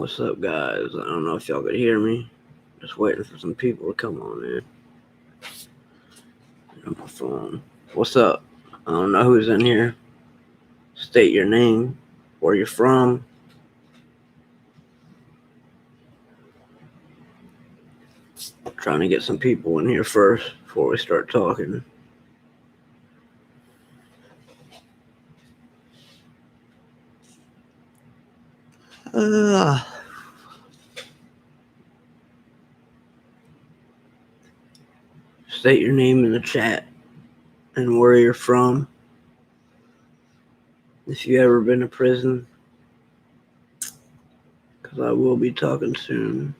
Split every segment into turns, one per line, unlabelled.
What's up, guys? I don't know if y'all could hear me. Just waiting for some people to come on in. On my phone. What's up? I don't know who's in here. State your name, where you're from. Trying to get some people in here first before we start talking. State your name in the chat and where you're from. If you ever been to prison, because I will be talking soon.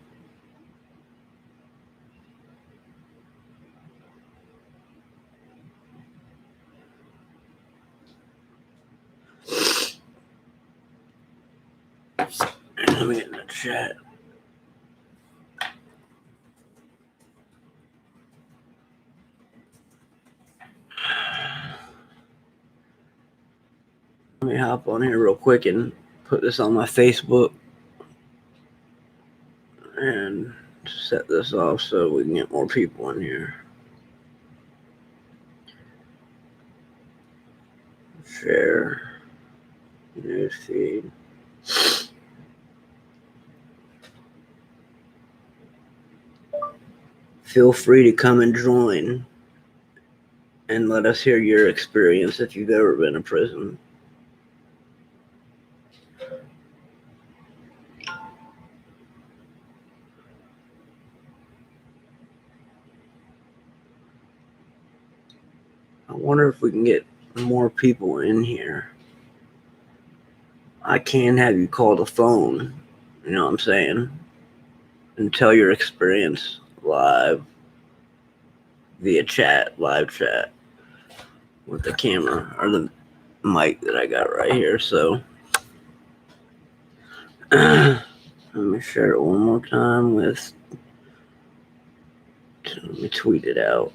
Let me get in the chat. Let me hop on here real quick and put this on my Facebook and set this off so we can get more people in here. Share newsfeed. Feel free to come and join and let us hear your experience if you've ever been in prison. I wonder if we can get more people in here. I can have you call the phone, you know what I'm saying, and tell your experience live via chat, live chat with the camera or the mic that I got right here. So let me share it one more time with, let me tweet it out.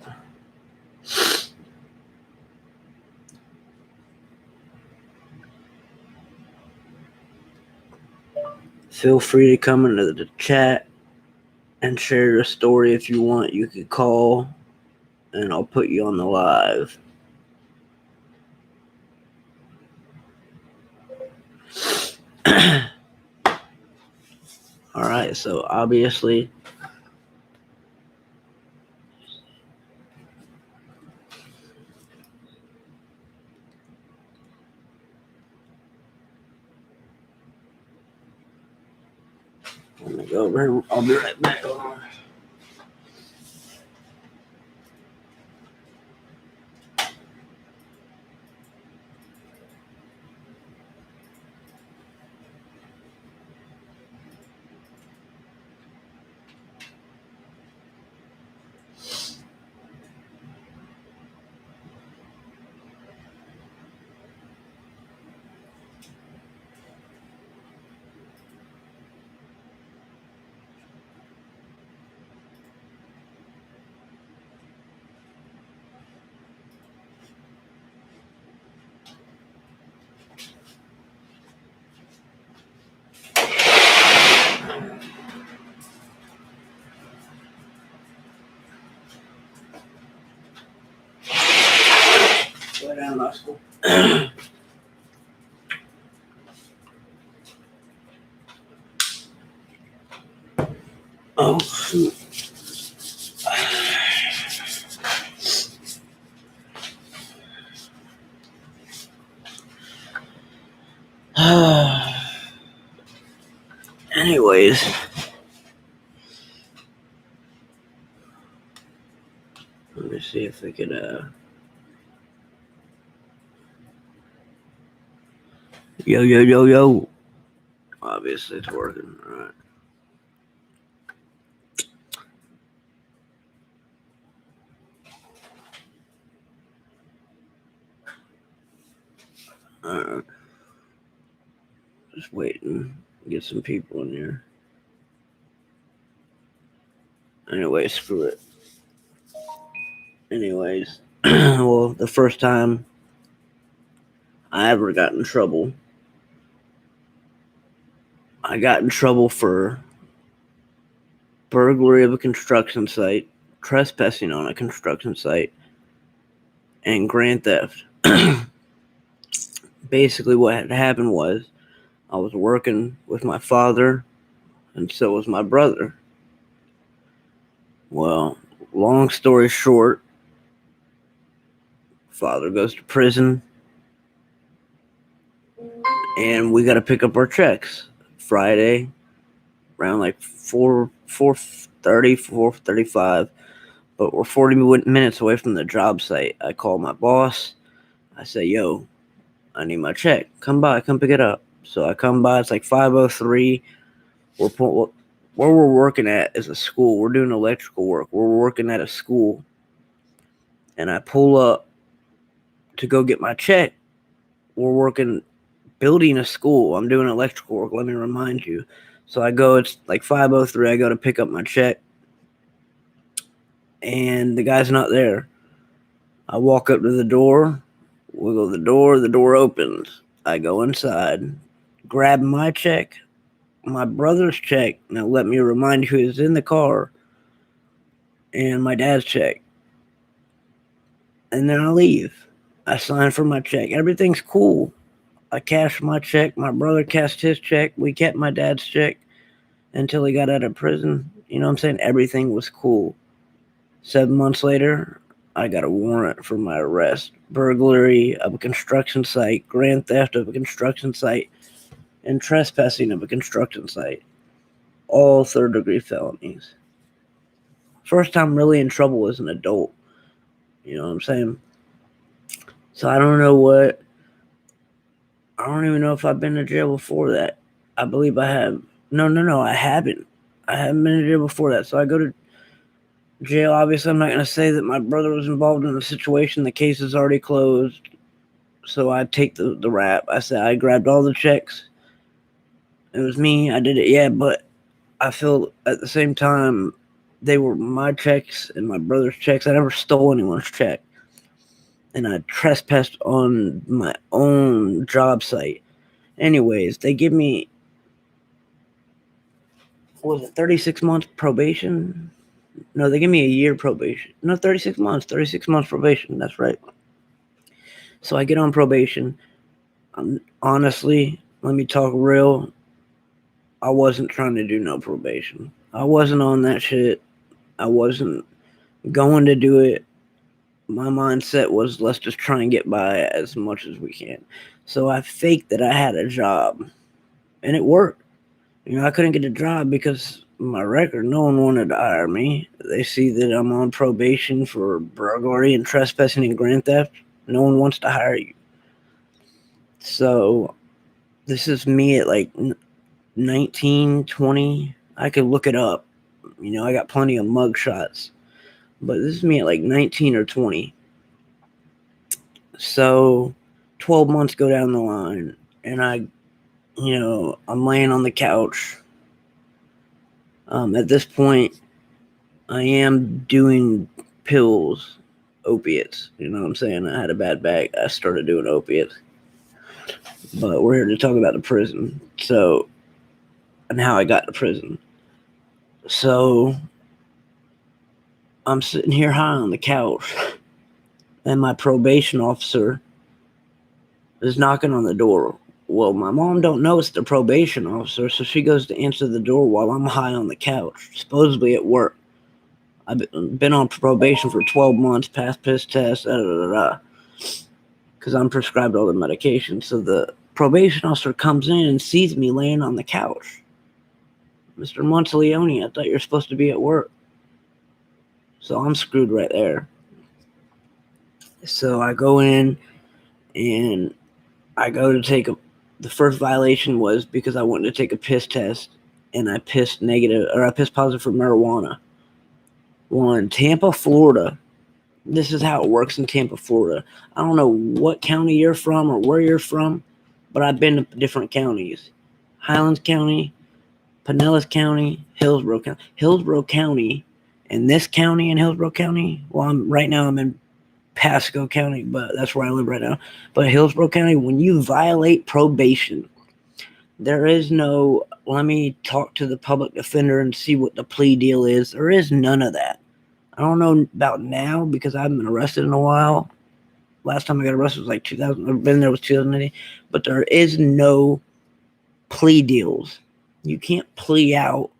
Feel free to come into the chat and share your story if you want. You could call and I'll put you on the live. All right, so obviously let me go over here. I'll be right back. Go down, Oscar. Oh, shoot. Anyways, let me see if we could yo. Obviously it's working. All right. Alright. Just waiting to get some people in here. Anyway, screw it. Anyways, well, the first time I ever got in trouble, I got in trouble for burglary of a construction site, trespassing on a construction site, and grand theft. Basically, what had happened was I was working with my father, and so was my brother. Well, long story short, father goes to prison, and we got to pick up our checks Friday around like 4:30, 4:35. But we're 40 minutes away from the job site. I call my boss. I say, yo, I need my check. Come by, come pick it up. So I come by. It's like 5:03. Where we're working at is a school. We're doing electrical work. We're working at a school. And I pull up to go get my check. We're working, building a school. I'm doing electrical work, let me remind you. So I go, it's like 5:03. I go to pick up my check. And the guy's not there. I walk up to the door, wiggle the door opens. I go inside, grab my check, my brother's check. Now, let me remind you, is in the car, and my dad's check. And then I leave. I sign for my check. Everything's cool. I cashed my check. My brother cashed his check. We kept my dad's check until he got out of prison. You know what I'm saying? Everything was cool. 7 months later, I got a warrant for my arrest. Burglary of a construction site, grand theft of a construction site, and trespassing of a construction site. All third-degree felonies. First time really in trouble as an adult. You know what I'm saying? So I don't know what... I don't even know if I've been to jail before that. I believe I have. No, I haven't. I haven't been to jail before that. So I go to jail. Obviously, I'm not going to say that my brother was involved in the situation. The case is already closed. So I take the rap. I said I grabbed all the checks. It was me. I did it. Yeah, but I feel at the same time they were my checks and my brother's checks. I never stole anyone's check. And I trespassed on my own job site. Anyways, they give me, was it 36 months probation? No, they give me a year probation. No, 36 months probation. That's right. So I get on probation. Honestly, let me talk real. I wasn't trying to do no probation. I wasn't on that shit. I wasn't going to do it. My mindset was, let's just try and get by as much as we can. So I faked that I had a job, and it worked. You know, I couldn't get a job because my record, no one wanted to hire me. They see that I'm on probation for burglary and trespassing and grand theft. No one wants to hire you. So this is me at like 19, 20. I could look it up. You know, I got plenty of mug shots. But this is me at like 19 or 20. So 12 months go down the line, and I'm laying on the couch. At this point, I am doing pills, opiates. You know what I'm saying? I had a bad back. I started doing opiates. But we're here to talk about the prison. So, and how I got to prison. So, I'm sitting here high on the couch, and my probation officer is knocking on the door. Well, my mom don't know it's the probation officer, so she goes to answer the door while I'm high on the couch, supposedly at work. I've been on probation for 12 months, passed piss tests, because I'm prescribed all the medication. So the probation officer comes in and sees me laying on the couch. Mr. Monteleone, I thought you were supposed to be at work. So I'm screwed right there. So I go in, and I go to take the first violation was because I wanted to take a piss test, and I pissed positive for marijuana. Well, in Tampa, Florida, this is how it works in Tampa, Florida. I don't know what county you're from or where you're from, but I've been to different counties. Highlands County, Pinellas County, Hillsborough County. Hillsborough County, and this county in Hillsborough County, well, I'm in Pasco County, but that's where I live right now. But Hillsborough County, when you violate probation, there is no let me talk to the public defender and see what the plea deal is. There is none of that. I don't know about now because I haven't been arrested in a while. Last time I got arrested was like 2000. I've been there was 2008. But there is no plea deals. You can't plea out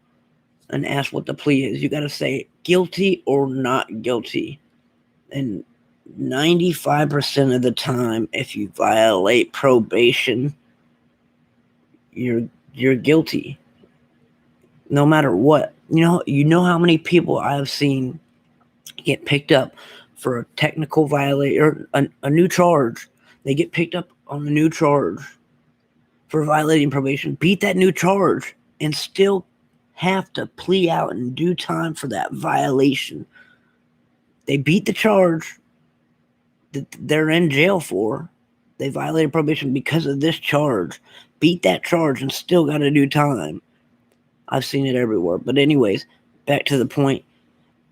and ask what the plea is. You got to say guilty or not guilty. And 95% of the time, if you violate probation, you're guilty. No matter what. You know how many people I have seen get picked up for a technical violation or a new charge. They get picked up on a new charge for violating probation, beat that new charge, and still have to plea out and do time for that violation. They beat the charge that they're in jail for. They violated probation because of this charge. Beat that charge and still got to do time. I've seen it everywhere. But anyways, back to the point.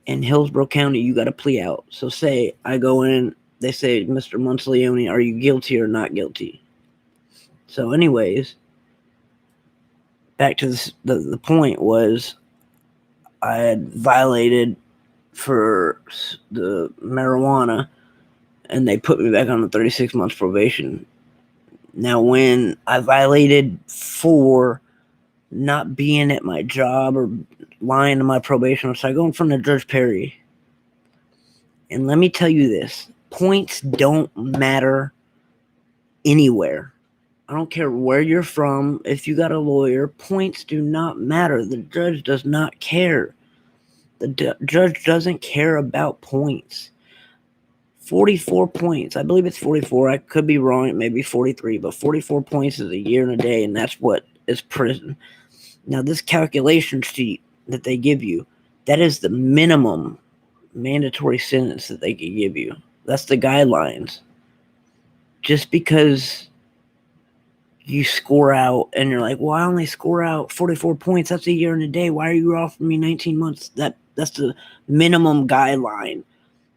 In Hillsborough County, you got to plea out. So say I go in, they say, Mr. Monteleone, are you guilty or not guilty? So anyways, back to the point was I had violated for the marijuana, and they put me back on the 36 months probation. Now, when I violated for not being at my job or lying to my probation, so I go in front of Judge Perry. And let me tell you this, points don't matter anywhere. I don't care where you're from. If you got a lawyer, points do not matter. The judge does not care. The judge doesn't care about points. 44 points. I believe it's 44. I could be wrong. It may be 43, but 44 points is a year and a day, and that's what is prison. Now, this calculation sheet that they give you, that is the minimum mandatory sentence that they can give you. That's the guidelines. Just because you score out and you're like, well, I only score out 44 points. That's a year and a day. Why are you offering me 19 months? That's the minimum guideline.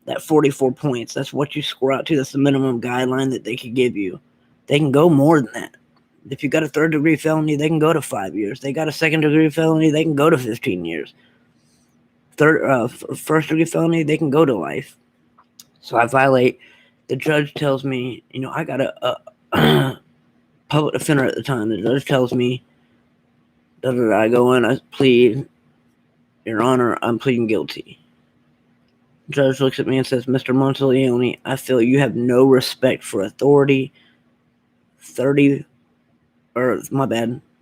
That 44 points. That's what you score out to. That's the minimum guideline that they could give you. They can go more than that. If you got a third-degree felony, they can go to 5 years. They got a second-degree felony, they can go to 15 years. First-degree felony, they can go to life. So I violate. The judge tells me, I got a public defender at the time. The judge tells me, I go in, I plead, Your Honor, I'm pleading guilty. The judge looks at me and says, Mr. Monteleone, I feel you have no respect for authority. You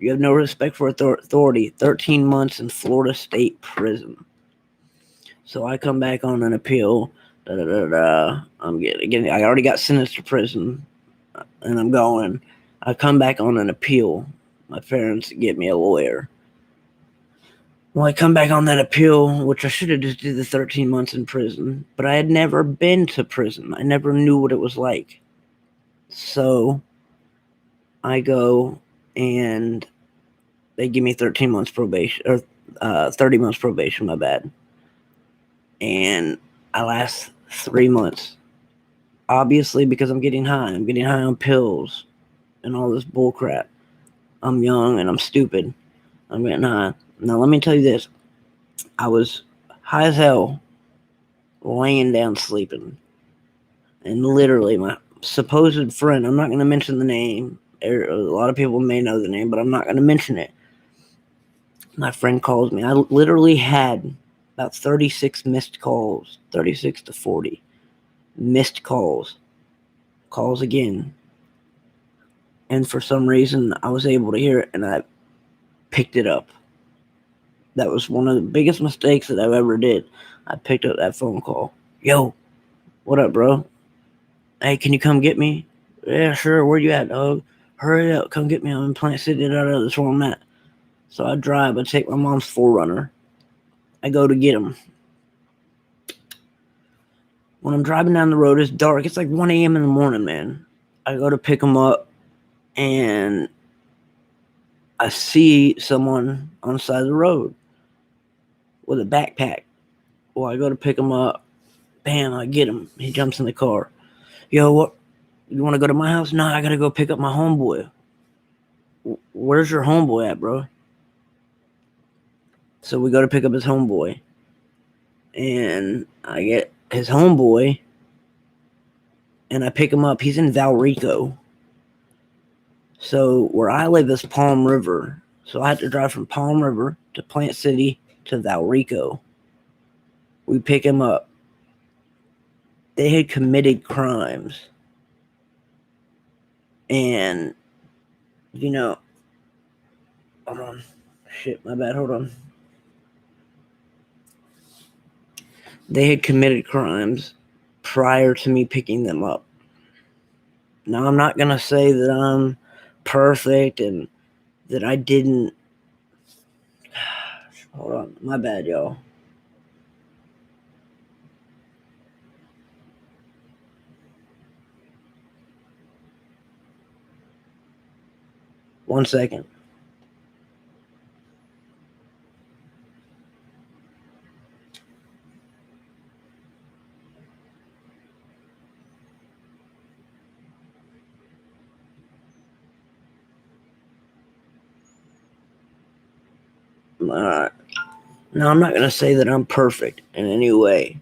have no respect for authority. 13 months in Florida State Prison. So I come back on an appeal. I'm getting. I already got sentenced to prison, and I'm going. I come back on an appeal. My parents get me a lawyer. Well, I come back on that appeal, which I should have just did the 13 months in prison, but I had never been to prison. I never knew what it was like. So I go and they give me 13 months probation, or 30 months probation, my bad. And I last 3 months. Obviously, because I'm getting high. I'm getting high on pills and all this bull crap. I'm young and I'm stupid. I'm getting high. Now, let me tell you this. I was high as hell, laying down sleeping. And literally, my supposed friend, I'm not going to mention the name. A lot of people may know the name, but I'm not going to mention it. My friend calls me. I literally had about 36 missed calls, 36 to 40 missed calls. Calls again. And for some reason, I was able to hear it, and I picked it up. That was one of the biggest mistakes that I've ever did. I picked up that phone call. Yo, what up, bro? Hey, can you come get me? Yeah, sure. Where you at, dog? Hurry up, come get me. I'm in Plant City. That's where I'm at. So I drive. I take my mom's 4Runner. I go to get him. When I'm driving down the road, it's dark. It's like 1 a.m. in the morning, man. I go to pick him up, and I see someone on the side of the road with a backpack. Well, I go to pick him up. Bam, I get him. He jumps in the car. Yo, what? You want to go to my house? No, I got to go pick up my homeboy. Where's your homeboy at, bro? So we go to pick up his homeboy. And I get his homeboy. And I pick him up. He's in Valrico. So where I live is Palm River. So I had to drive from Palm River to Plant City to Valrico. We pick him up. They had committed crimes. And, hold on. Shit, my bad, hold on. They had committed crimes prior to me picking them up. Now, I'm not going to say that I'm perfect and that I didn't. Hold on, my bad, y'all. One second. Alright. Now, I'm not going to say that I'm perfect in any way.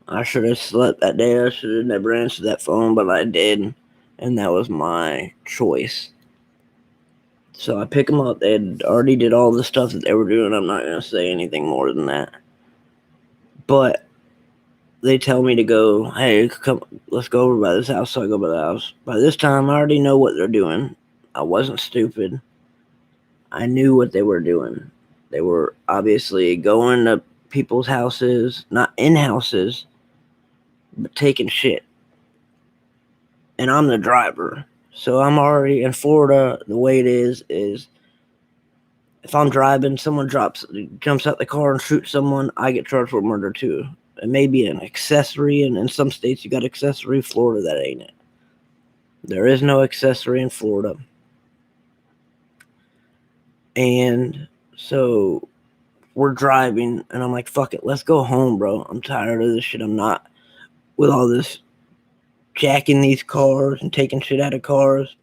I should have slept that day. I should have never answered that phone, but I did. And that was my choice. So I pick them up. They had already did all the stuff that they were doing. I'm not going to say anything more than that. But they tell me to go, hey, come, let's go over by this house. So I go by the house. By this time, I already know what they're doing. I wasn't stupid. I knew what they were doing. They were obviously going to people's houses, not in houses, but taking shit. And I'm the driver. So I'm already in Florida. The way it is if I'm driving, someone jumps out the car and shoots someone, I get charged for murder too. It may be an accessory, and in some states you got accessory. Florida, that ain't it. There is no accessory in Florida. And so we're driving, and I'm like, fuck it, let's go home, bro. I'm tired of this shit. I'm not with all this jacking these cars and taking shit out of cars.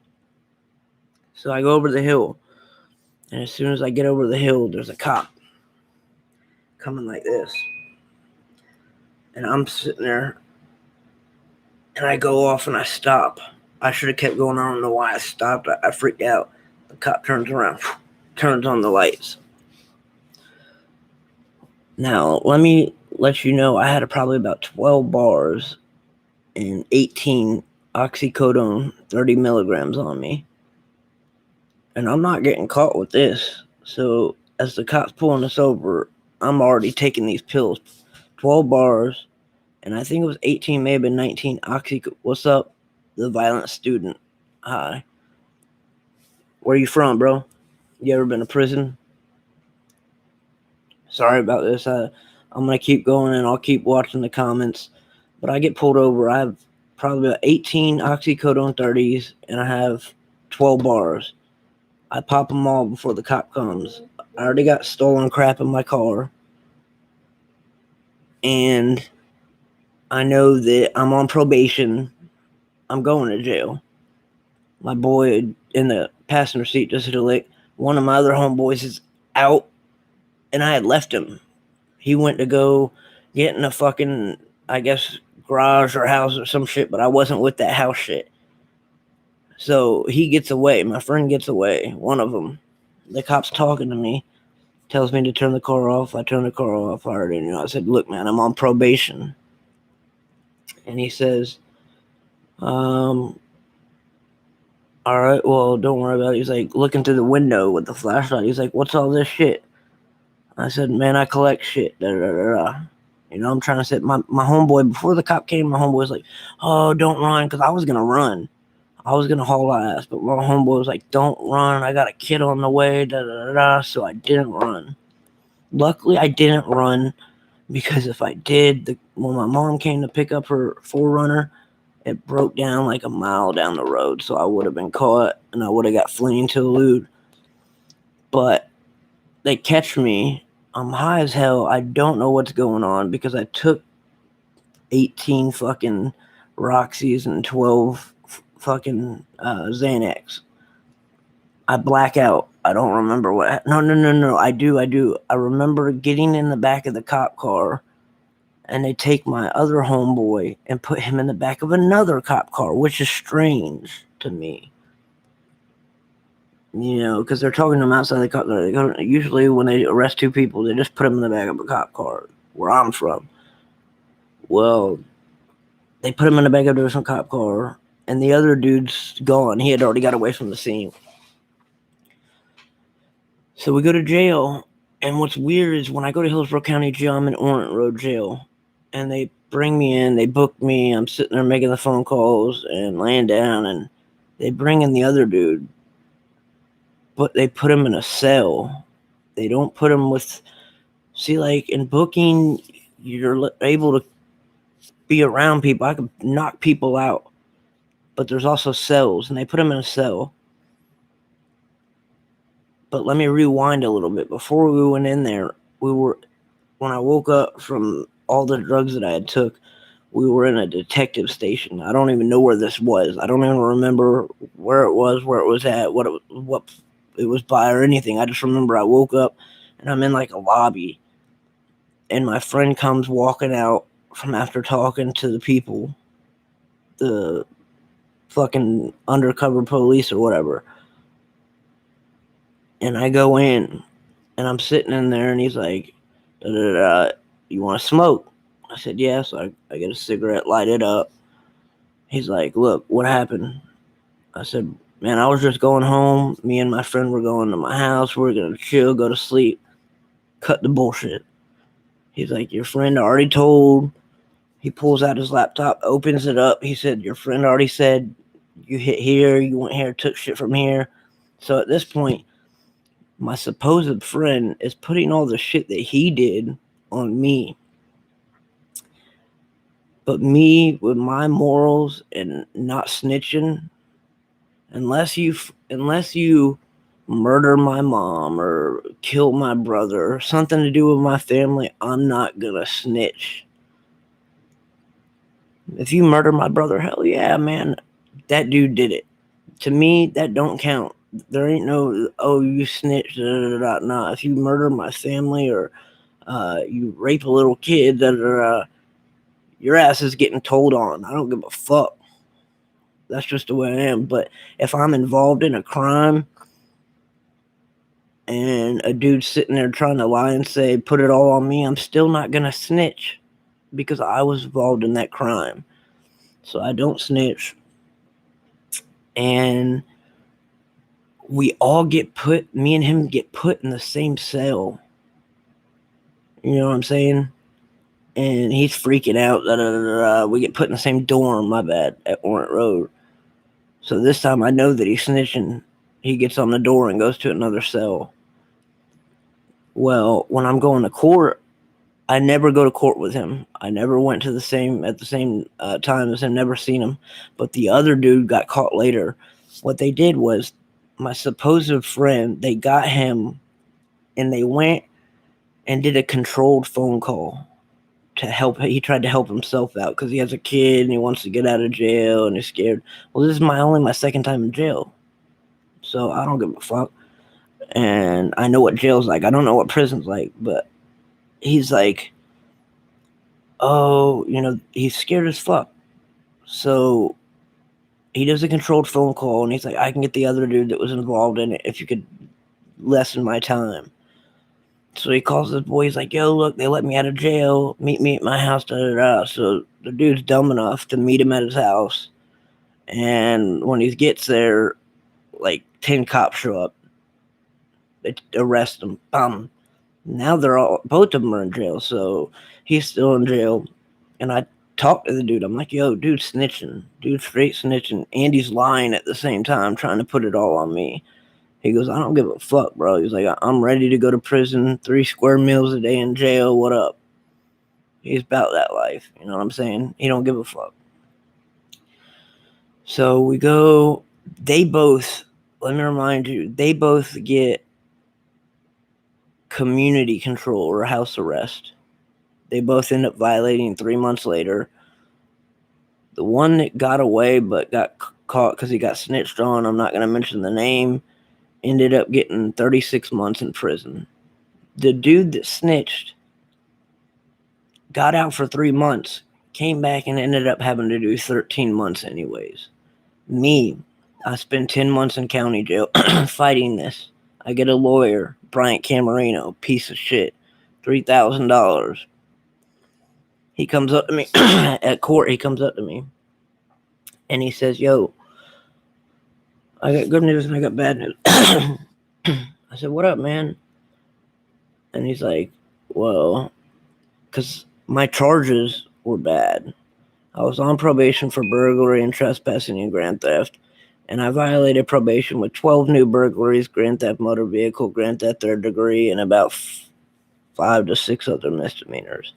So I go over the hill, and as soon as I get over the hill, there's a cop coming like this. And I'm sitting there, and I go off and I stop. I should have kept going. I don't know why I stopped. I freaked out. The cop turns around, turns on the lights. Now, let me let you know, I had probably about 12 bars and 18 oxycodone 30 milligrams on me. And I'm not getting caught with this. So as the cop's pulling us over, I'm already taking these pills. 12 bars, and I think it was 18, maybe 19 oxy. What's up, the violent student? Hi. Where you from, bro? You ever been to prison? Sorry about this. I'm going to keep going, and I'll keep watching the comments. But I get pulled over. I have probably about 18 oxycodone 30s, and I have 12 bars. I pop them all before the cop comes. I already got stolen crap in my car. And I know that I'm on probation. I'm going to jail. My boy in the passenger seat just hit a lick. One of my other homeboys is out, and I had left him. He went to go get in a fucking, I guess, garage or house or some shit, but I wasn't with that house shit. So he gets away. My friend gets away. One of them. The cop's talking to me. Tells me to turn the car off. I turn the car off. I already knew. I said, look, man, I'm on probation. And he says, all right, well, don't worry about it. He's like looking through the window with the flashlight. He's like, what's all this shit? I said, man, I collect shit. Da, da, da, da. You know, I'm trying to say, my homeboy, before the cop came, my homeboy was like, oh, don't run, because I was going to run. I was going to haul ass, but my homeboy was like, don't run. I got a kid on the way, da, da, da, da. So I didn't run. Luckily, I didn't run, because if I did, when my mom came to pick up her 4Runner, it broke down like a mile down the road, so I would have been caught, and I would have got fleeing to elude. But they catch me. I'm high as hell. I don't know what's going on, because I took 18 fucking Roxy's and 12 fucking Xanax. I black out. I don't remember what. No. I do. I remember getting in the back of the cop car, and they take my other homeboy and put him in the back of another cop car, which is strange to me. You know, because they're talking to him outside the cop. Usually, when they arrest two people, they just put them in the back of a cop car. Where I'm from, well, they put him in the back of a different cop car, and the other dude's gone. He had already got away from the scene. So we go to jail, and what's weird is when I go to Hillsborough County Jail, I'm in Orient Road Jail, and they bring me in, they book me, I'm sitting there making the phone calls and laying down, and they bring in the other dude, but they put him in a cell. They don't put him with, see, like in booking, you're able to be around people. I can knock people out, but there's also cells, and they put him in a cell. But let me rewind a little bit. Before we went in there, when I woke up from all the drugs that I had took, we were in a detective station. I don't even know where this was. I don't even remember where it was at, what it was by or anything. I just remember I woke up and I'm in like a lobby, and my friend comes walking out from after talking to the people, the fucking undercover police or whatever. And I go in, and I'm sitting in there, and he's like, you want to smoke? I said, yeah. So I get a cigarette, light it up. He's like, look, what happened? I said, man, I was just going home. Me and my friend were going to my house. We're going to chill, go to sleep. Cut the bullshit. He's like, your friend already told. He pulls out his laptop, opens it up. He said, your friend already said you hit here, you went here, took shit from here. So at this point, my supposed friend is putting all the shit that he did on me. But me, with my morals and not snitching, unless you murder my mom or kill my brother or something to do with my family, I'm not gonna snitch. If you murder my brother, hell yeah, man, that dude did it. To me, that don't count. There ain't no, oh, you snitched, nah. If you murder my family or you rape a little kid, your ass is getting told on. I don't give a fuck. That's just the way I am. But if I'm involved in a crime and a dude's sitting there trying to lie and say, put it all on me, I'm still not going to snitch because I was involved in that crime. So I don't snitch. And we all me and him get put in the same cell. You know what I'm saying? And he's freaking out. We get put in the same dorm, my bad, at Orient Road. So this time I know that he's snitching. He gets on the door and goes to another cell. Well, when I'm going to court, I never go to court with him. I never went to at the same time as him, never seen him. But the other dude got caught later. What they did was, my supposed friend, they got him and they went and did a controlled phone call to help. He tried to help himself out because he has a kid and he wants to get out of jail and he's scared. Well, this is only my second time in jail. So I don't give a fuck. And I know what jail's like. I don't know what prison's like, but he's like, oh, he's scared as fuck. So he does a controlled phone call and he's like, I can get the other dude that was involved in it if you could lessen my time. So he calls this boy. He's like, yo, look, they let me out of jail. Meet me at my house. So the dude's dumb enough to meet him at his house. And when he gets there, like 10 cops show up. They arrest him. Now both of them are in jail. So he's still in jail. And I talked to the dude. I'm like, yo, dude's snitching. Dude's straight snitching. Andy's lying at the same time, trying to put it all on me. He goes, I don't give a fuck, bro. He's like, I'm ready to go to prison, 3 square meals a day in jail. What up? He's about that life. You know what I'm saying? He don't give a fuck. So we go. Let me remind you, they both get community control or house arrest. They both end up violating 3 months later. The one that got away but got caught because he got snitched on, I'm not going to mention the name, ended up getting 36 months in prison. The dude that snitched got out for 3 months, came back and ended up having to do 13 months anyways. Me, I spent 10 months in county jail fighting this. I get a lawyer, Bryant Camerino, piece of shit, $3,000. He comes up to me at court. He comes up to me and he says, "Yo, I got good news and I got bad news." I said, "What up, man?" And he's like, "Well, because my charges were bad. I was on probation for burglary and trespassing and grand theft, and I violated probation with 12 new burglaries, grand theft motor vehicle, grand theft third degree, and about 5 to 6 other misdemeanors.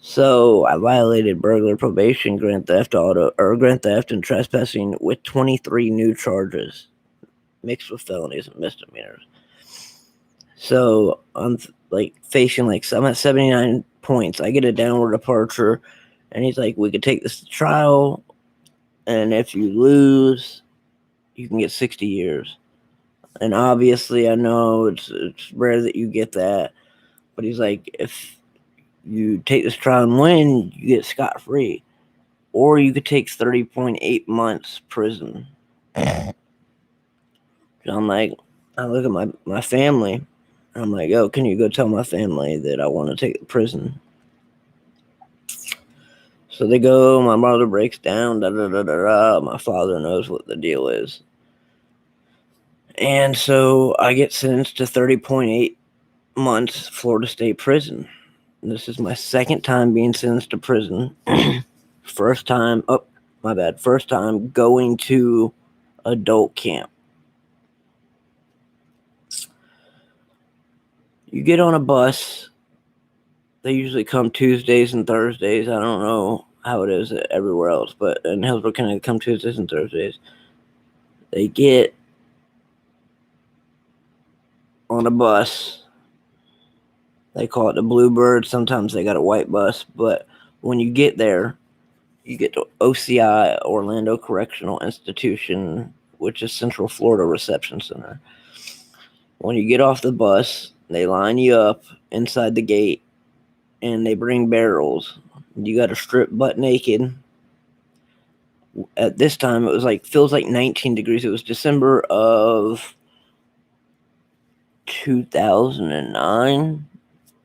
So I violated burglary, probation, grand theft and trespassing with 23 new charges, mixed with felonies and misdemeanors. So I'm facing I'm at 79 points. I get a downward departure, and he's like, we could take this to trial, and if you lose, you can get 60 years. And obviously, I know it's rare that you get that, but he's like, if you take this trial and win, you get scot-free. Or you could take 30.8 months prison. So I'm like, I look at my family. I'm like, "Oh, can you go tell my family that I want to take the prison?" So they go, my mother breaks down, my father knows what the deal is. And so I get sentenced to 30.8 months Florida State Prison. This is my second time being sentenced to prison. First time going to adult camp. You get on a bus. They usually come Tuesdays and Thursdays. I don't know how it is everywhere else, but in Hillsborough County, they come Tuesdays and Thursdays. They get on a bus. They call it the Bluebird. Sometimes they got a white bus, but when you get there, you get to OCI, Orlando Correctional Institution, which is Central Florida Reception Center. When you get off the bus, they line you up inside the gate, and they bring barrels. You got to strip butt naked. At this time, it was feels like 19 degrees. It was December of 2009,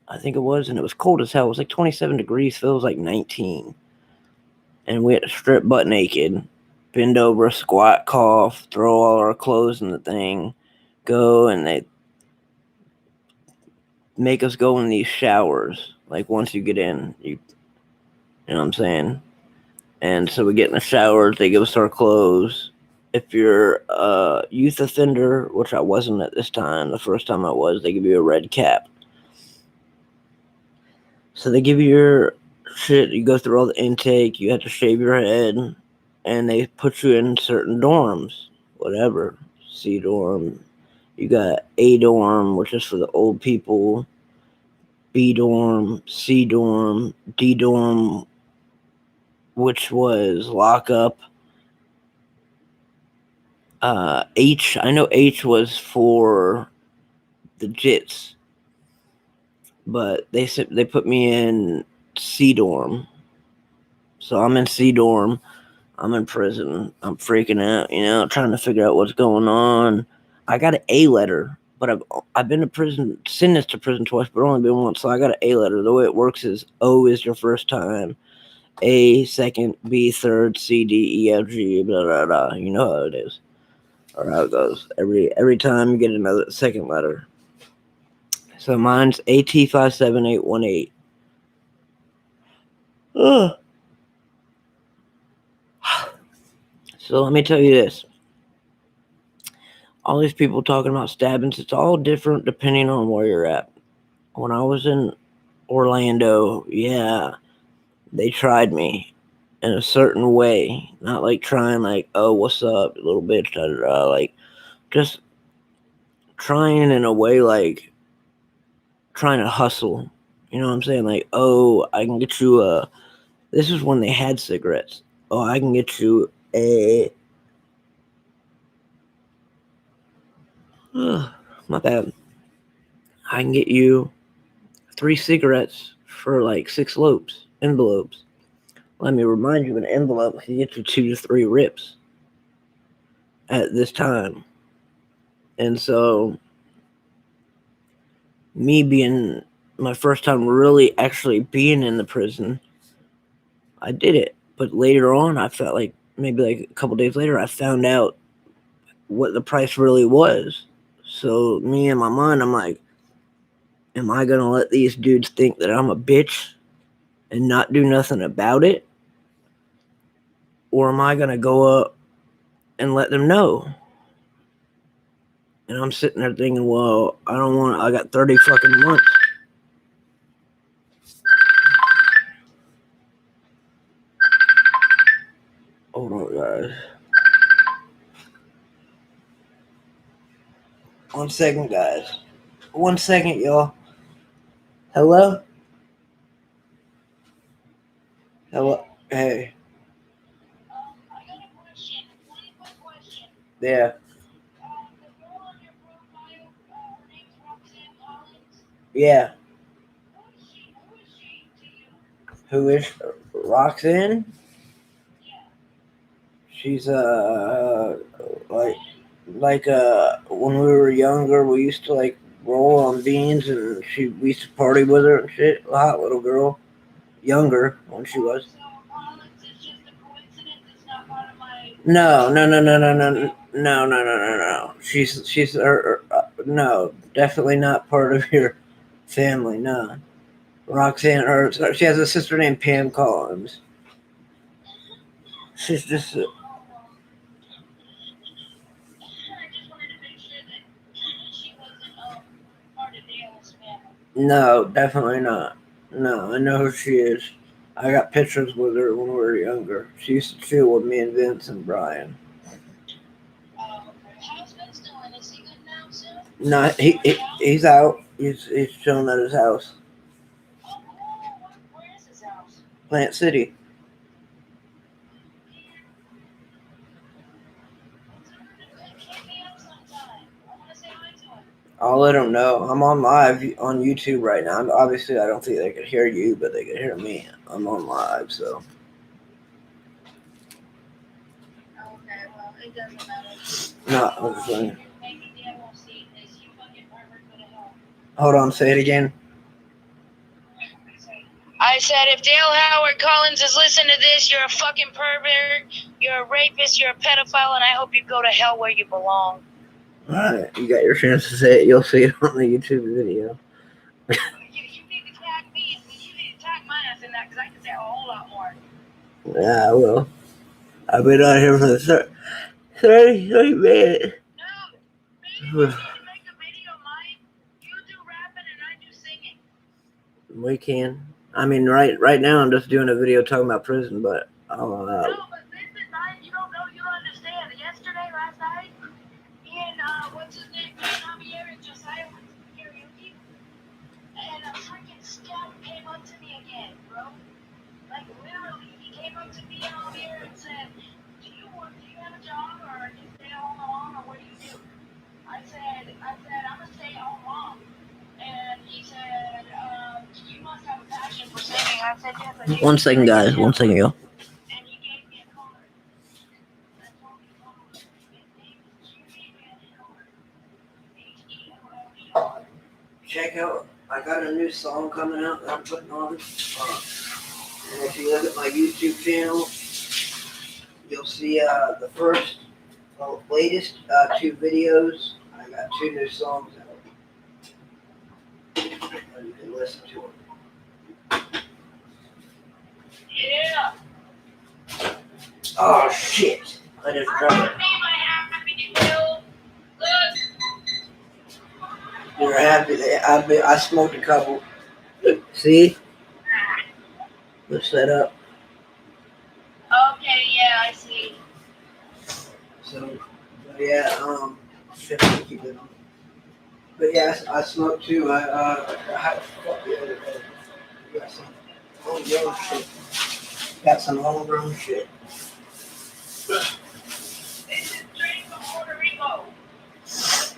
I think it was, and it was cold as hell. It was like 27 degrees, feels like 19. And we had to strip butt naked, bend over, squat, cough, throw all our clothes in the thing, go, and they make us go in these showers. Like once you get in, you know what I'm saying? And so we get in the showers, they give us our clothes. If you're a youth offender, which I wasn't at this time, the first time I was, they give you a red cap. So they give you your shit, you go through all the intake, you have to shave your head, and they put you in certain dorms, whatever. C dorm, you got A dorm, which is for the old people, B dorm, C dorm, D dorm, which was lockup. H, I know H was for the jits, but they put me in C dorm. So I'm in C dorm. I'm in prison. I'm freaking out, trying to figure out what's going on. I got an A letter, but I've been to prison, sentenced to prison twice, but only been once. So I got an A letter. The way it works is O is your first time, A second, B third, C D E F G, blah blah blah. You know how it is, or how it goes. Every time you get another second letter. So mine's AT57818. Ugh. So let me tell you this. All these people talking about stabbings, it's all different depending on where you're at. When I was in Orlando, yeah, they tried me in a certain way. Not like trying oh, what's up, little bitch, da, da, da. Like just trying in a way trying to hustle. You know what I'm saying? Like, oh, I can get you this is when they had cigarettes. Oh, I can get you a Ugh, my bad. I can get you 3 cigarettes for like 6 envelopes. Let me remind you, an envelope can get you 2 to 3 rips at this time. And so, me being my first time really actually being in the prison, I did it. But later on, I felt like maybe like a couple days later, I found out what the price really was. So, me in my mind, I'm like, am I going to let these dudes think that I'm a bitch and not do nothing about it? Or am I going to go up and let them know? And I'm sitting there thinking, well, I got 30 fucking months. Hold on, guys. 1 second, guys. 1 second, y'all. Hello? Hello? Hey.
I got a question. One quick question.
Yeah.
The girl on your profile, her name's Roxanne Collins.
Yeah.
Who is she to you?
Who is Roxanne?
Yeah.
She's when we were younger, we used to like roll on beans, and we used to party with her and shit. A hot little girl, younger when she was.
So Collins is just a coincidence. It's not part of my.
No. She's no, definitely not part of your family. No, Roxanne. She has a sister named Pam Collins. She's just.
I just wanted to make sure that she wasn't part of Dale's family.
No, definitely not. No, I know who she is. I got pictures with her when we were younger. She used to chill with me and Vince and Brian.
How's Vince doing? Is he good now, sir?
No, he's out. He's chilling at his house.
Oh, cool. Where is his house?
Plant City.
Hit me up sometime. I want to say hi to him.
I'll let him know. I'm on live on YouTube right now. Obviously, I don't think they could hear you, but they could hear me. I'm on live, so.
Okay, well, it doesn't matter.
No, I'm just saying.
Maybe Dale won't see this. You fucking pervert for the hell.
Hold on, say it again.
I said, if Dale Howard Collins is listening to this, you're a fucking pervert, you're a rapist, you're a pedophile, and I hope you go to hell where you belong.
Alright, you got your chance to say it. You'll see it on the YouTube video.
You need to tag me. You need to tag my ass in that, because I can say a whole lot more.
Yeah, I will. I've been on here for the 30 minutes.
No, maybe we need to make a video, Mike. You do rapping and I do singing.
We can. I mean, right now I'm just doing a video talking about prison, but
No, but this is night. You don't know. You don't understand. Yesterday, last night, me and what's his name, Javier and Josiah went to karaoke, and a freaking scout came up to me again, bro. Like literally, he came up to me out here and said, "Do you have a job, or do you stay at home alone, or what do you do?" I said, I'm a stay-at-home mom. And he said, you must have a passion for singing. I said, yes, I do.
1 second, guys. 1 second, y'all.
And he gave me a card. I told me the card. His name is Julian Howard. H-E-O-L-E-R.
Check out. I got a new song coming out that I'm putting on. And if you look at my YouTube channel, you'll see the latest 2 videos. I got 2 new songs out. And you can listen to them.
Yeah.
Oh shit! I just dropped it. You're happy. I smoked a couple. See? Let's set up.
Okay, yeah, I see.
So, yeah, shit, I keep it on. But yeah, I smoked too. I had fuck the other day. Got some homegrown shit. Got some homegrown shit.
This is straight from Puerto Rico. This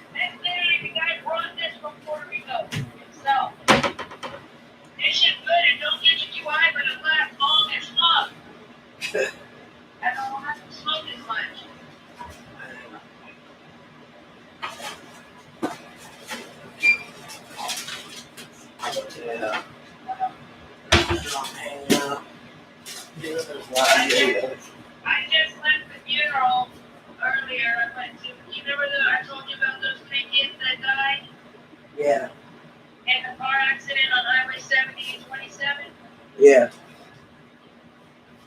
Yeah. I'm hanging out. Yeah, there's a lot of videos.
I just left the funeral earlier. I went to, you remember I told you about those 3 kids that died
Yeah.
in a car accident on Highway 70 and 27?
Yeah.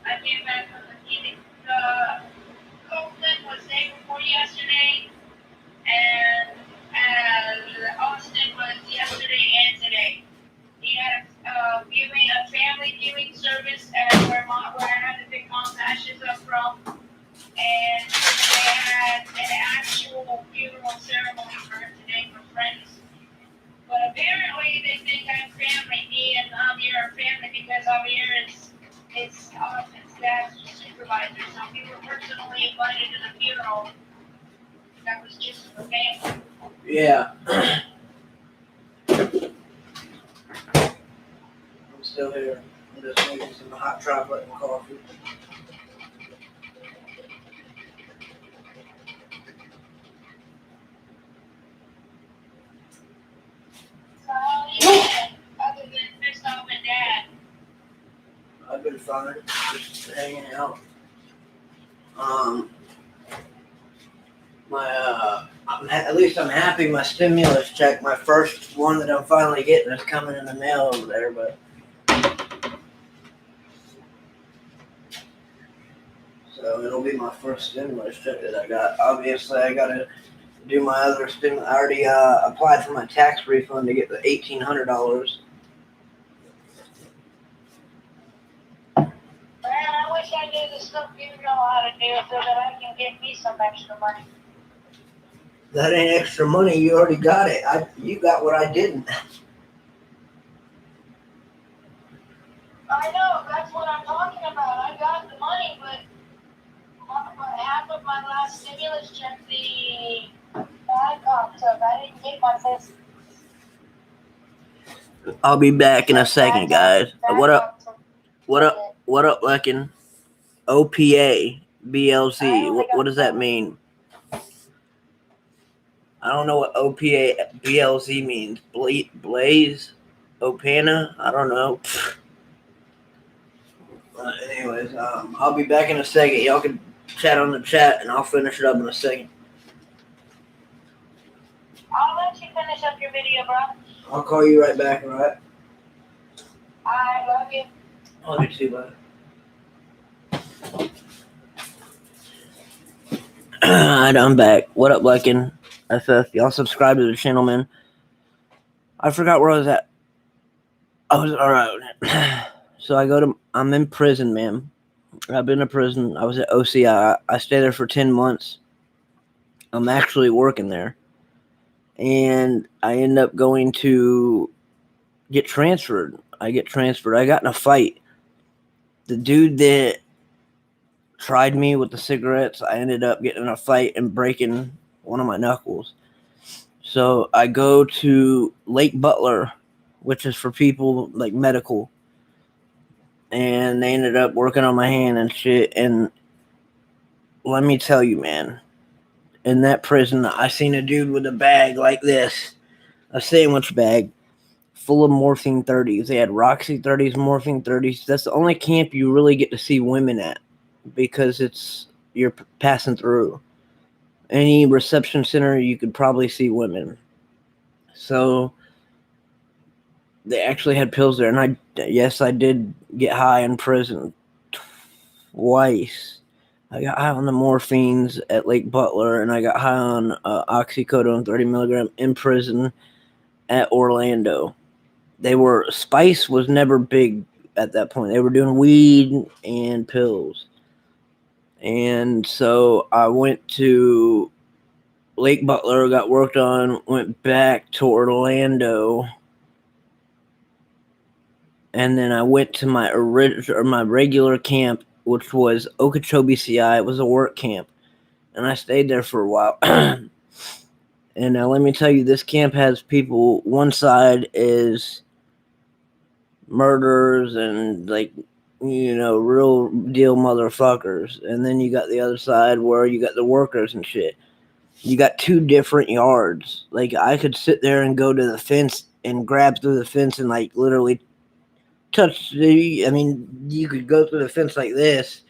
I came back from the meeting. Copeland was day before yesterday, and Austin was yesterday and today. He had a family viewing service at where I had to pick Mom's ashes up from, and they had an actual funeral ceremony for him today for friends. But apparently they think I'm family. Me and Javier are family because Javier is Austin's dad's supervisor. So we were personally invited to the funeral. That was just for family.
Yeah. I'm still here. I'm just making some hot chocolate and coffee.
So how you been, other than pissed off at Dad?
I've been fine, just hanging out. At least I'm happy my stimulus check, my first one that I'm finally getting, is coming in the mail over there, but. So it'll be my first stimulus check that I got. Obviously, I gotta do my other stimulus. I already applied for my tax refund to get the $1,800.
Man, I wish I knew the stuff you know how to do so that I can get me some extra money.
That ain't extra money. You already got it. You got what I didn't.
I know, that's what I'm talking about. I got the money, but half of my last stimulus check, the Adcom took. I didn't get my fifth.
I'll be back in a second, guys. What up? What up? What up, Luckin? OPA, BLZ. What does that mean? I don't know what OPA, BLZ means. Blaze? Opana? I don't know. Anyways, I'll be back in a second. Y'all can chat on the chat, and I'll finish it up in a second.
I'll let you finish up your video, bro.
I'll call you right back, alright?
I love you.
Love you too, bud. Alright, I'm back. What up, Luckin? FF, y'all subscribe to the channel, man. I forgot where I was at. I was alright. So I'm in prison, man. I've been in prison. I was at OCI. I stayed there for 10 months. I'm actually working there. And I end up going to get transferred. I got in a fight. The dude that tried me with the cigarettes, I ended up getting in a fight and breaking one of my knuckles. So I go to Lake Butler, which is for people like medical. And they ended up working on my hand and shit. And let me tell you, man, in that prison, I seen a dude with a bag like this, a sandwich bag full of morphine 30s. They had Roxy 30s, morphine 30s. That's the only camp you really get to see women at because you're passing through. Any reception center, you could probably see women. So they actually had pills there. And I did get high in prison twice. I got high on the morphines at Lake Butler, and I got high on oxycodone 30 milligram in prison at Orlando. Spice was never big at that point. They were doing weed and pills. And so I went to Lake Butler, got worked on, went back to Orlando, and then I went to my regular camp, which was Okeechobee CI. It was a work camp, and I stayed there for a while. And now let me tell you, this camp has people. One side is murderers and real deal motherfuckers, and then you got the other side where you got the workers and shit. You got two different yards. Like, I could sit there and go to the fence and grab through the fence and like literally touch the. I mean, you could go through the fence like this,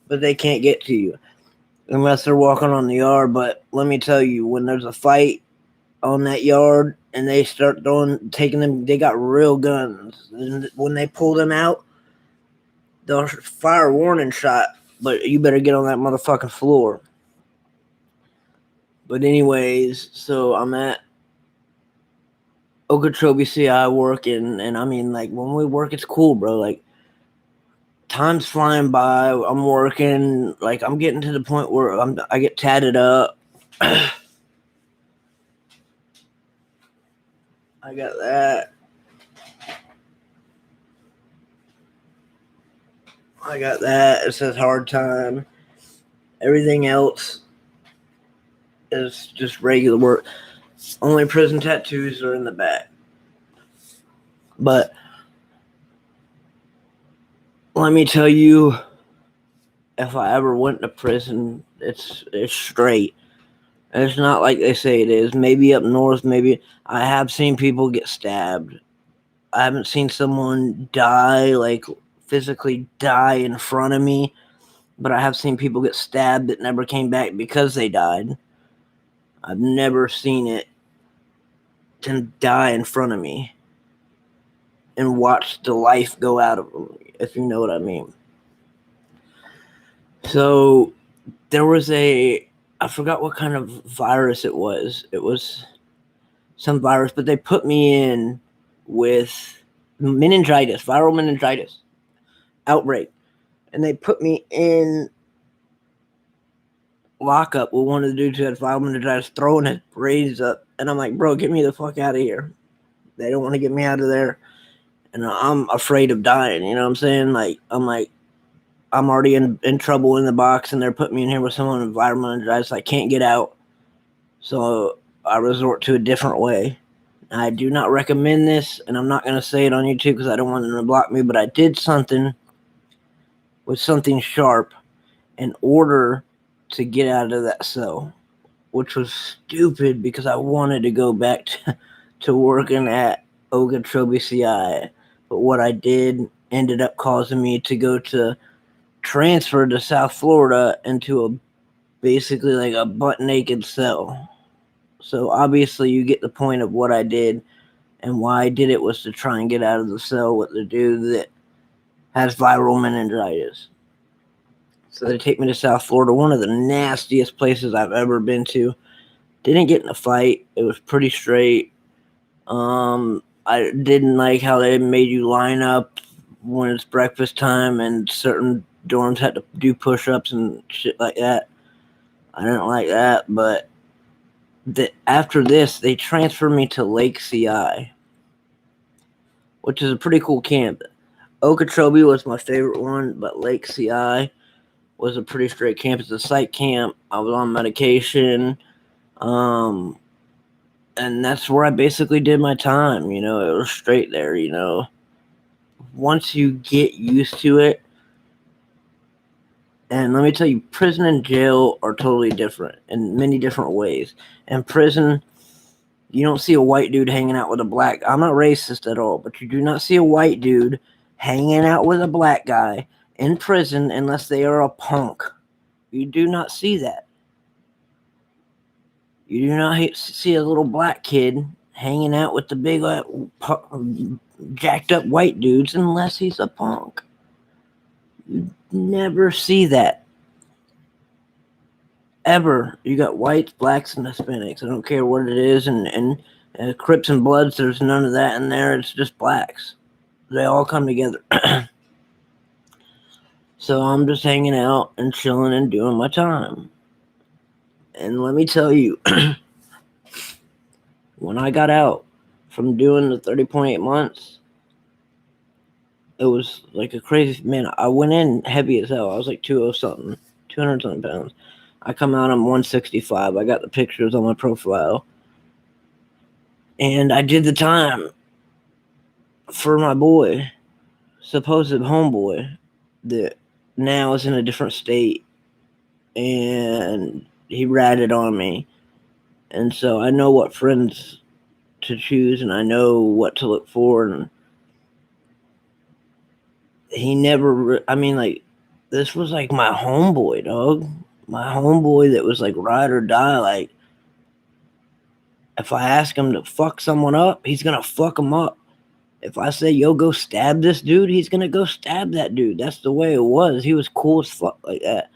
but they can't get to you unless they're walking on the yard. But let me tell you, when there's a fight on that yard and they start taking them, they got real guns. And when they pull them out, they'll fire a warning shot, but you better get on that motherfucking floor. But anyways, so I'm at Okeechobee CI working, and I mean, like, when we work, it's cool, bro. Like, time's flying by. I'm working, like, I'm getting to the point where I get tatted up. I got that. It says hard time. Everything else is just regular work. Only prison tattoos are in the back. But let me tell you, if I ever went to prison, it's straight. It's not like they say it is. Maybe up north, maybe. I have seen people get stabbed. I haven't seen someone die, like physically die in front of me, but I have seen people get stabbed that never came back because they died. I've never seen it to die in front of me and watch the life go out of them, if you know what I mean. So there was I forgot what kind of virus it was. It was some virus, but they put me in with meningitis, viral meningitis outbreak. And they put me in lockup with one of the dudes who had viral meningitis throwing his braids up. And I'm like, bro, get me the fuck out of here. They don't want to get me out of there. And I'm afraid of dying, you know what I'm saying? Like, I'm already in trouble in the box, and they're putting me in here with someone with viral meningitis. I can't get out. So I resort to a different way. I do not recommend this, and I'm not going to say it on YouTube because I don't want them to block me, but I did something with something sharp in order to get out of that cell, which was stupid because I wanted to go back to working at Okeechobee CI. But what I did ended up causing me to go to transfer to South Florida into basically like a butt naked cell. So obviously you get the point of what I did, and why I did it was to try and get out of the cell with the dude that has viral meningitis. So they take me to South Florida, one of the nastiest places I've ever been to. Didn't get in a fight. It was pretty straight. I didn't like how they made you line up when it's breakfast time, and certain dorms had to do push-ups and shit like that. I didn't like that, but after this, they transferred me to Lake CI, which is a pretty cool camp. Okeechobee was my favorite one, but Lake CI was a pretty straight camp. It's a psych camp. I was on medication. And that's where I basically did my time. You know, it was straight there, you know. Once you get used to it, and let me tell you, prison and jail are totally different in many different ways. In prison, you don't see a white dude hanging out with a black. I'm not racist at all, but you do not see a white dude hanging out with a black guy in prison unless they are a punk. You do not see that. You do not see a little black kid hanging out with the big jacked up white dudes unless he's a punk. You never see that. Ever. You got whites, blacks, and Hispanics. I don't care what it is. And Crips and Bloods, there's none of that in there. It's just blacks. They all come together. So I'm just hanging out and chilling and doing my time. And let me tell you, when I got out from doing the 30.8 months, it was like a crazy, man, I went in heavy as hell. I was like 200 something pounds. I come out, I'm 165. I got the pictures on my profile. And I did the time for my boy, supposed homeboy, that now is in a different state. And he ratted on me. And so I know what friends to choose, and I know what to look for. And he never, I mean, like, this was like my homeboy, dog. My homeboy that was like ride or die. Like, if I ask him to fuck someone up, he's gonna fuck him up. If I say, yo, go stab this dude, he's gonna go stab that dude. That's the way it was. He was cool as fuck like that.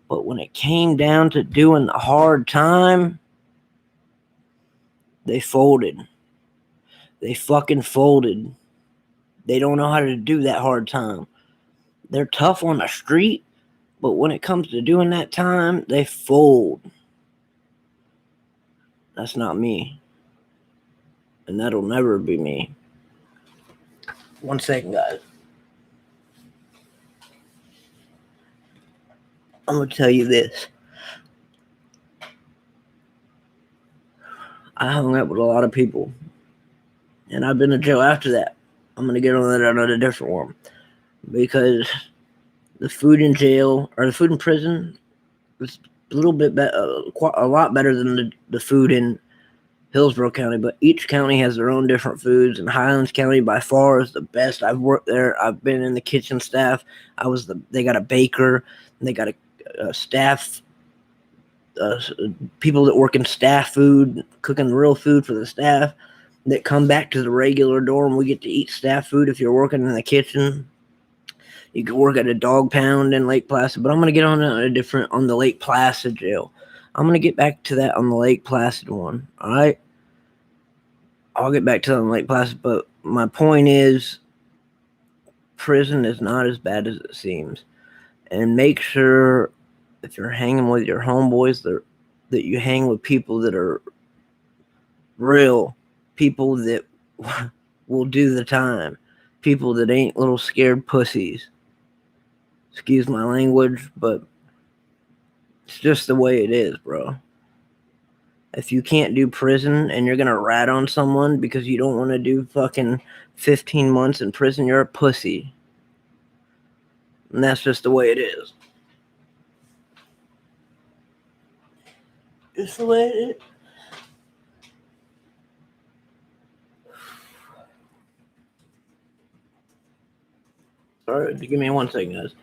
But when it came down to doing the hard time, they folded. They fucking folded. They don't know how to do that hard time. They're tough on the street, but when it comes to doing that time, they fold. That's not me. And that'll never be me. 1 second, guys. I'm going to tell you this. I hung out with a lot of people. And I've been to jail after that. I'm going to get on that another different one. Because the food in jail, or the food in prison, was a little bit better, a lot better than the food in Hillsborough County. But each county has their own different foods. And Highlands County, by far, is the best. I've worked there. I've been in the kitchen staff. They got a baker. And they got a staff, people that work in staff food, cooking real food for the staff, that come back to the regular dorm. We get to eat staff food if you're working in the kitchen. You can work at a dog pound in Lake Placid, but I'm going to get on the Lake Placid jail. I'm going to get back to that on the Lake Placid one. All right. I'll get back to that on Lake Placid, but my point is, prison is not as bad as it seems. And make sure, if you're hanging with your homeboys, that you hang with people that are real, people that will do the time, people that ain't little scared pussies. Excuse my language, but it's just the way it is, bro. If you can't do prison and you're gonna rat on someone because you don't want to do fucking 15 months in prison, you're a pussy. And that's just the way it is. It's the way it is. Sorry, give me 1 second, guys.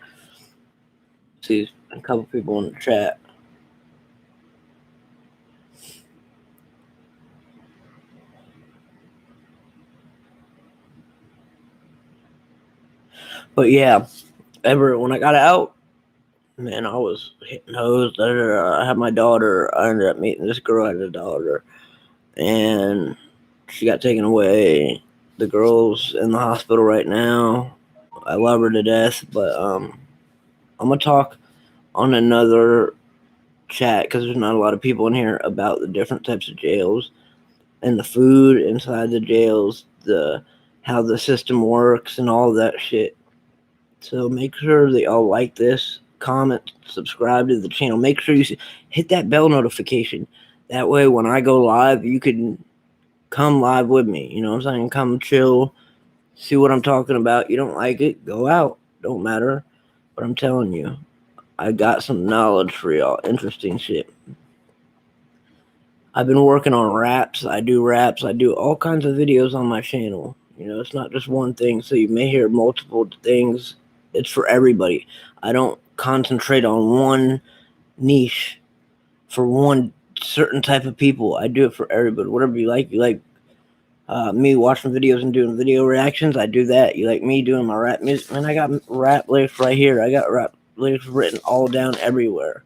See a couple people in the chat. But yeah, when I got out, man, I was hitting hoes. I had my daughter. I ended up meeting this girl. I had a daughter, and she got taken away. The girl's in the hospital right now. I love her to death, but I'm gonna talk on another chat because there's not a lot of people in here about the different types of jails and the food inside the jails, how the system works, and all that shit. So make sure that y'all like this, comment, subscribe to the channel. Make sure you hit that bell notification. That way, when I go live, you can come live with me. You know what I'm saying? Come chill, see what I'm talking about. You don't like it, go out. Don't matter. But I'm telling you, I got some knowledge for y'all. Interesting shit. I've been working on raps. I do all kinds of videos on my channel. You know, it's not just one thing. So you may hear multiple things. It's for everybody. I don't concentrate on one niche for one certain type of people. I do it for everybody. Whatever you like. You like me watching videos and doing video reactions, I do that. You like me doing my rap music? Man, I got rap lyrics right here. I got rap lyrics written all down everywhere.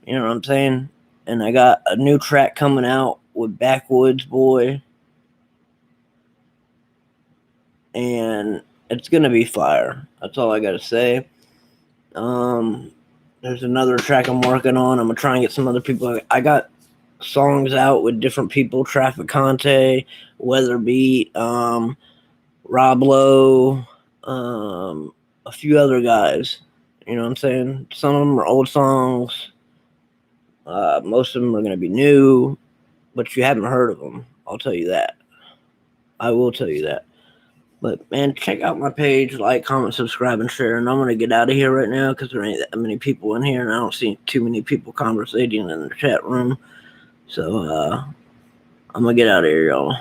You know what I'm saying? And I got a new track coming out with Backwoods Boy. And it's going to be fire. That's all I got to say. There's another track I'm working on. I'm going to try and get some other people. I got songs out with different people. Traffic Conte, Weatherbeat, Rob Lowe, a few other guys. You know what I'm saying? Some of them are old songs. Most of them are going to be new. But you haven't heard of them. I'll tell you that. I will tell you that. But, man, check out my page, like, comment, subscribe, and share. And I'm going to get out of here right now because there ain't that many people in here. And I don't see too many people conversating in the chat room. So, I'm going to get out of here, y'all.